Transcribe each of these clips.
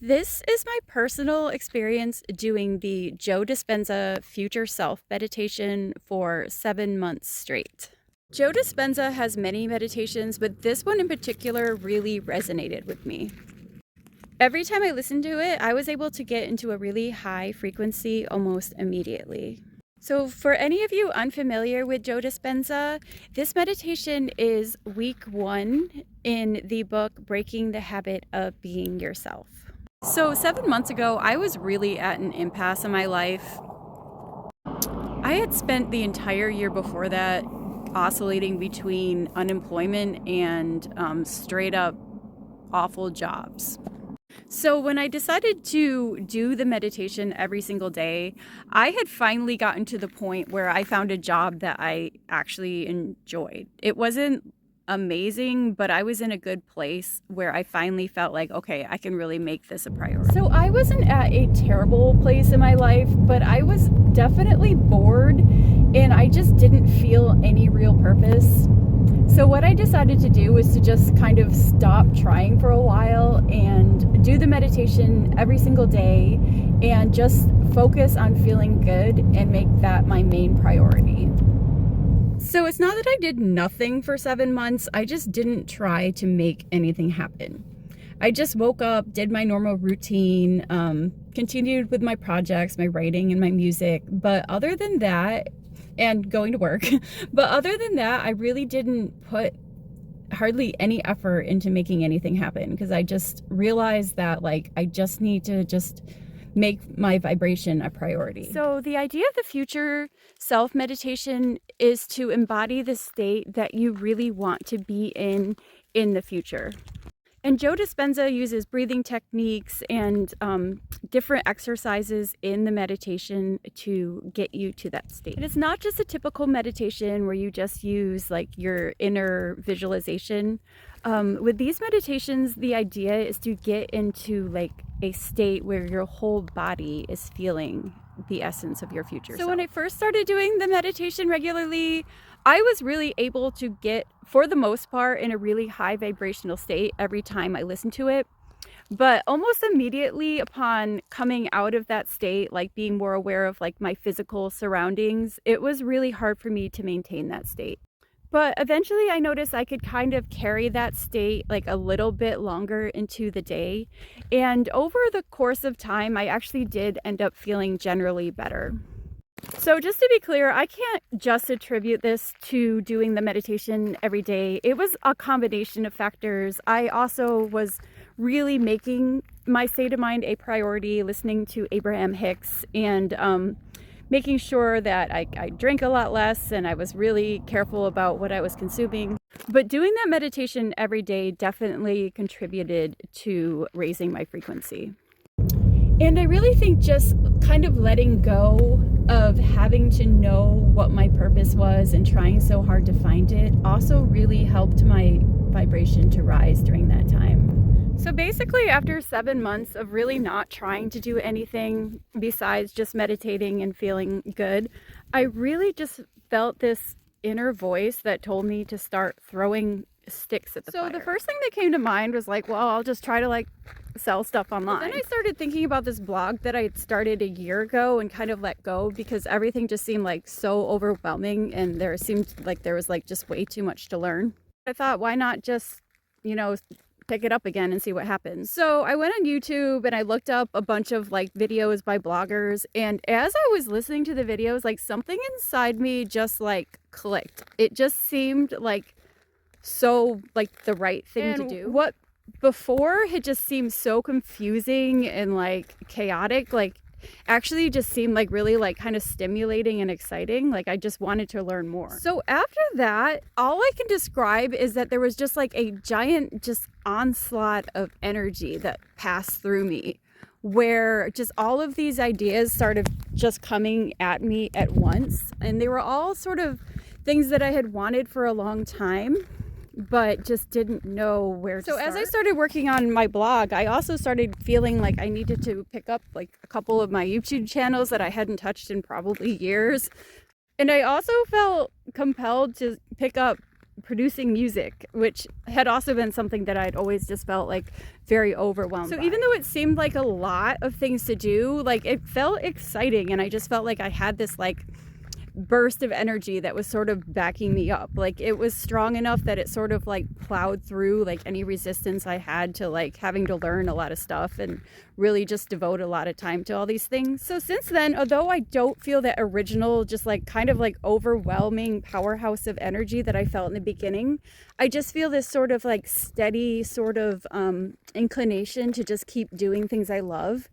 This is my personal experience doing the Joe Dispenza Future Self meditation for 7 months straight. Joe Dispenza has many meditations, but this one in particular really resonated with me. Every time I listened to it, I was able to get into a really high frequency almost immediately. So for any of you unfamiliar with Joe Dispenza, this meditation is week 1 in the book Breaking the Habit of Being Yourself. So 7 months ago, I was really at an impasse in my life. I had spent the entire year before that oscillating between unemployment and straight up awful jobs. So when I decided to do the meditation every single day, I had finally gotten to the point where I found a job that I actually enjoyed. It wasn't amazing, but I was in a good place where I finally felt like, okay, I can really make this a priority. So I wasn't at a terrible place in my life, but I was definitely bored and I just didn't feel any real purpose. So what I decided to do was to just kind of stop trying for a while and do the meditation every single day and just focus on feeling good and make that my main priority. So it's not that I did nothing for 7 months, I just didn't try to make anything happen. I just woke up, did my normal routine, continued with my projects, my writing and my music, but other than that, and going to work, but other than that, I really didn't put hardly any effort into making anything happen because I just realized that I just need to just make my vibration a priority. So the idea of the future self meditation is to embody the state that you really want to be in the future. And Joe Dispenza uses breathing techniques and different exercises in the meditation to get you to that state. And it's not just a typical meditation where you just use your inner visualization. With these meditations, the idea is to get into a state where your whole body is feeling the essence of your future self. So when I first started doing the meditation regularly, I was really able to get, for the most part, in a really high vibrational state every time I listened to it. But almost immediately upon coming out of that state, being more aware of my physical surroundings, it was really hard for me to maintain that state. But eventually I noticed I could kind of carry that state a little bit longer into the day. And over the course of time, I actually did end up feeling generally better. So just to be clear, I can't just attribute this to doing the meditation every day. It was a combination of factors. I also was really making my state of mind a priority, listening to Abraham Hicks and making sure that I drank a lot less and I was really careful about what I was consuming. But doing that meditation every day definitely contributed to raising my frequency. And I really think just kind of letting go of having to know what my purpose was and trying so hard to find it also really helped my vibration to rise during that time. So basically, after 7 months of really not trying to do anything besides just meditating and feeling good, I really just felt this inner voice that told me to start throwing sticks at the fire. So the first thing that came to mind was well, I'll just try to sell stuff online. But then I started thinking about this blog that I had started a year ago and kind of let go because everything just seemed so overwhelming and there seemed like there was just way too much to learn. I thought, why not just, pick it up again and see what happens. So I went on YouTube and I looked up a bunch of videos by bloggers, and as I was listening to the videos, something inside me just clicked. It just seemed so the right thing to do. What before had just seemed so confusing and chaotic, actually just seemed really kind of stimulating and exciting. I just wanted to learn more. So after that, all I can describe is that there was just a giant just onslaught of energy that passed through me, where just all of these ideas started just coming at me at once, and they were all sort of things that I had wanted for a long time but just didn't know where to start. So as I started working on my blog, I also started feeling I needed to pick up a couple of my YouTube channels that I hadn't touched in probably years. And I also felt compelled to pick up producing music, which had also been something that I'd always just felt like very overwhelmed by. Even though it seemed like a lot of things to do, like it felt exciting, and I just felt like I had this like burst of energy that was sort of backing me up. Like it was strong enough that it sort of like plowed through like any resistance I had to like having to learn a lot of stuff and really just devote a lot of time to all these things. So since then, although I don't feel that original just like kind of like overwhelming powerhouse of energy that I felt in the beginning, I just feel this sort of like steady sort of inclination to just keep doing things I love.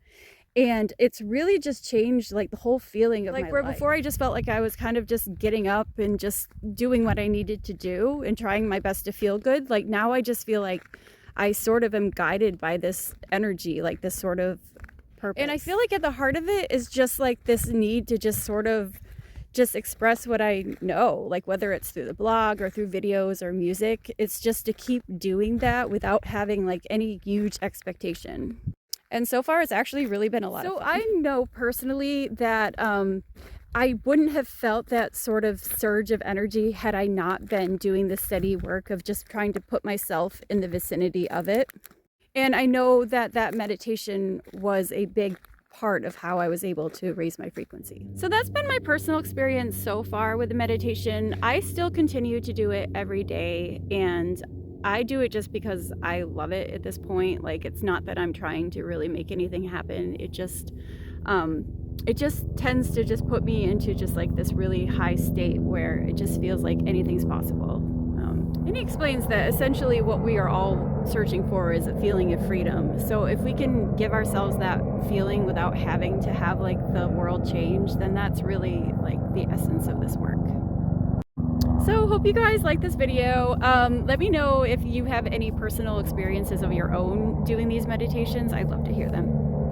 And it's really just changed like the whole feeling of my life. Like where before I just felt like I was kind of just getting up and just doing what I needed to do and trying my best to feel good. Like now I just feel like I sort of am guided by this energy, like this sort of purpose. And I feel like at the heart of it is just like this need to just sort of just express what I know, like whether it's through the blog or through videos or music. It's just to keep doing that without having like any huge expectation. And so far, it's actually really been a lot of fun. So I know personally that I wouldn't have felt that sort of surge of energy had I not been doing the steady work of just trying to put myself in the vicinity of it. And I know that that meditation was a big part of how I was able to raise my frequency. So that's been my personal experience so far with the meditation. I still continue to do it every day, and I do it just because I love it at this point. Like it's not that I'm trying to really make anything happen. It just tends to just put me into just like this really high state where it just feels like anything's possible. And he explains that essentially what we are all searching for is a feeling of freedom. So if we can give ourselves that feeling without having to have like the world change, then that's really like the essence of this work. So hope you guys like this video. Let me know if you have any personal experiences of your own doing these meditations. I'd love to hear them.